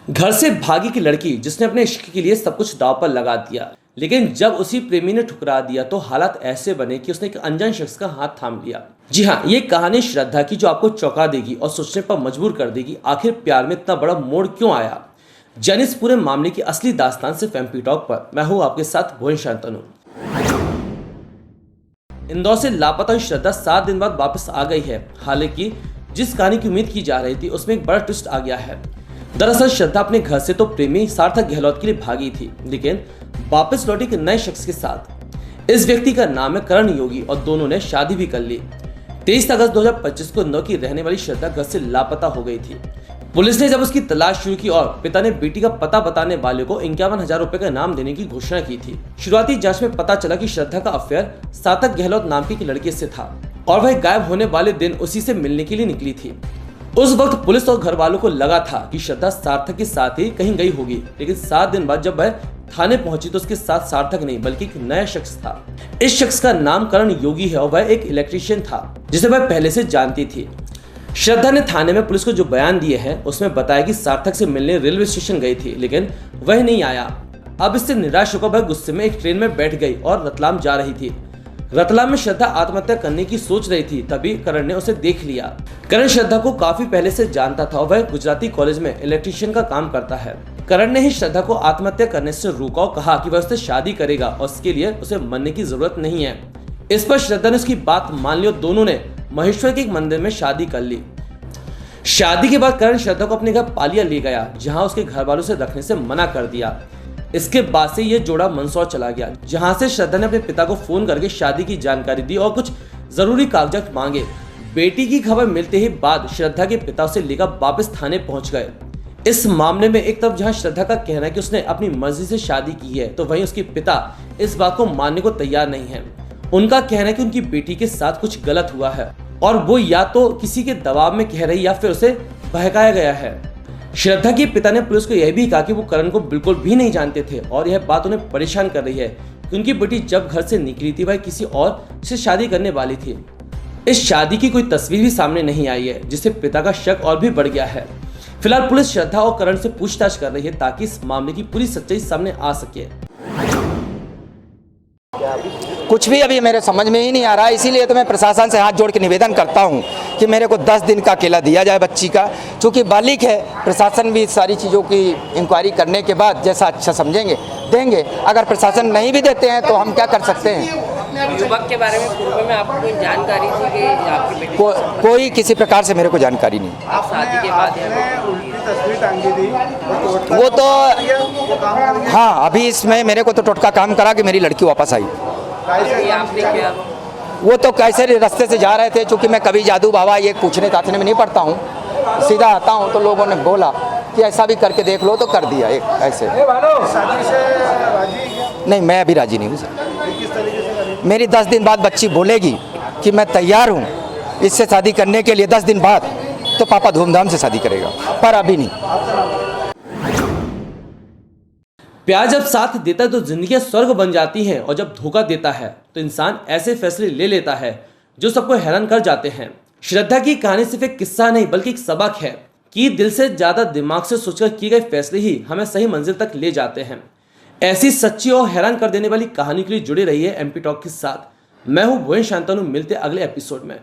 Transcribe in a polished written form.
घर से भागी की लड़की जिसने अपने इश्क के लिए सब कुछ दांव पर लगा दिया, लेकिन जब उसी प्रेमी ने ठुकरा दिया तो हालात ऐसे बने कि उसने एक अनजान शख्स का हाथ थाम लिया। जी हाँ, ये कहानी श्रद्धा की जो आपको चौंका देगी और सोचने पर मजबूर कर देगी आखिर प्यार में इतना बड़ा मोड़ क्यों आया। जानिए इस पूरे मामले की असली दास्तान सिर्फ एमपी टॉक पर। मैं हूँ आपके साथ भुवन शांतनु। इंदौर से लापता हुई श्रद्धा 7 दिन बाद वापस आ गई है। हालांकि जिस कहानी की उम्मीद की जा रही थी उसमें एक बड़ा ट्विस्ट आ गया है। दरअसल श्रद्धा अपने घर से तो प्रेमी सार्थक गहलोत के लिए भागी थी, लेकिन वापस लौटी एक नए शख्स के साथ। इस व्यक्ति का नाम है करण योगी और दोनों ने शादी भी कर ली। 23 अगस्त 2025 को इंदौर की रहने वाली श्रद्धा घर से लापता हो गई थी। पुलिस ने जब उसकी तलाश शुरू की और पिता ने बेटी का पता बताने वाले को 51,000 रुपए का इनाम देने की घोषणा की थी। शुरुआती जांच में पता चला कि श्रद्धा का अफेयर सार्थक गहलोत नाम की एक लड़के से था और वह गायब होने वाले दिन उसी से मिलने के लिए निकली थी। उस वक्त पुलिस और घर वालों को लगा था कि श्रद्धा सार्थक के साथ ही कहीं गई होगी, लेकिन 7 दिन बाद जब वह थाने पहुंची तो उसके साथ सार्थक नहीं बल्कि एक नया शख्स था। इस शख्स का नाम करण योगी है और वह एक इलेक्ट्रीशियन था जिसे वह पहले से जानती थी। श्रद्धा ने थाने में पुलिस को जो बयान दिए हैं उसमें बताया कि सार्थक से मिलने रेलवे स्टेशन गई थी, लेकिन वह नहीं आया। अब इससे निराश होकर वह गुस्से में एक ट्रेन में बैठ गई और रतलाम जा रही थी। रतलाम में श्रद्धा आत्महत्या करने की सोच रही थी, तभी करण ने उसे देख लिया। करण श्रद्धा को काफी पहले से जानता था और वह गुजराती कॉलेज में इलेक्ट्रीशियन का काम करता है। करण ने ही श्रद्धा को आत्महत्या करने से रोका और कहा कि वह उससे शादी करेगा और इसके लिए उसे मरने की जरूरत नहीं है। इस पर श्रद्धा ने उसकी बात मान ली और दोनों ने महेश्वर के एक मंदिर में शादी कर ली। शादी के बाद करण श्रद्धा को अपने घर पालिया ले गया, जहाँ उसके घर वालों से रखने से मना कर दिया। इसके बाद से ये जोड़ा मंदसौर चला गया, जहां से श्रद्धा ने अपने पिता को फोन करके शादी की जानकारी दी और कुछ जरूरी कागजात मांगे। बेटी की खबर मिलते ही बाद श्रद्धा के पिता उसे लेकर वापस थाने पहुंच गए। इस मामले में एक तरफ जहां श्रद्धा का कहना है कि उसने अपनी मर्जी से शादी की है, तो वहीं उसके पिता इस बात को मानने को तैयार नहीं है। उनका कहना है कि उनकी बेटी के साथ कुछ गलत हुआ है और वो या तो किसी के दबाव में कह रही या फिर उसे बहकाया गया है। श्रद्धा के पिता ने पुलिस को यह भी कहा कि वो करण को बिल्कुल भी नहीं जानते थे और यह बात उन्हें परेशान कर रही है कि उनकी बेटी जब घर से निकली थी वह किसी और से शादी करने वाली थी। इस शादी की कोई तस्वीर भी सामने नहीं आई है, जिससे पिता का शक और भी बढ़ गया है। फिलहाल पुलिस श्रद्धा और करण से पूछताछ कर रही है ताकि इस मामले की पूरी सच्चाई सामने आ सके। कुछ भी अभी मेरे समझ में ही नहीं आ रहा है, इसीलिए तो मैं प्रशासन से हाथ जोड़ के निवेदन करता हूं कि मेरे को 10 दिन का अकेला दिया जाए बच्ची का। चूँकि बालिग है, प्रशासन भी सारी चीज़ों की इंक्वायरी करने के बाद जैसा अच्छा समझेंगे देंगे। अगर प्रशासन नहीं भी देते हैं तो हम क्या कर सकते हैं। युवक के बारे में पूर्व में आपको कोई जानकारी थी कि आपकी बेटी कोई किसी प्रकार से मेरे को जानकारी नहीं। आप शादी के बाद तस्वीर टांगी थी वो तो हाँ, अभी इसमें मेरे को तो टोटका काम करा कि मेरी लड़की वापस आई। आपने क्या वो तो कैसे रास्ते से जा रहे थे, चूँकि मैं कभी जादू बाबा ये पूछने ताछने में नहीं पड़ता हूँ, सीधा आता हूँ, तो लोगों ने बोला कि ऐसा भी करके देख लो, तो कर दिया एक ऐसे। शादी से राजी? नहीं, मैं अभी राजी नहीं हूँ सर। किस तरीके से? मेरी 10 दिन बाद बच्ची बोलेगी कि मैं तैयार हूँ इससे शादी करने के लिए 10 दिन बाद, तो पापा धूमधाम से शादी करेगा, पर अभी नहीं। प्यार जब साथ देता है तो जिंदगी स्वर्ग बन जाती हैं और जब धोखा देता है तो इंसान ऐसे फैसले ले लेता है जो सबको हैरान कर जाते हैं। श्रद्धा की कहानी सिर्फ एक किस्सा नहीं बल्कि एक सबक है कि दिल से ज्यादा दिमाग से सोचकर किए गए फैसले ही हमें सही मंजिल तक ले जाते हैं। ऐसी सच्ची और हैरान कर देने वाली कहानी के लिए जुड़े रहिए एमपी टॉक के साथ। मैं हूं भुवन शांतनु, मिलते अगले एपिसोड में।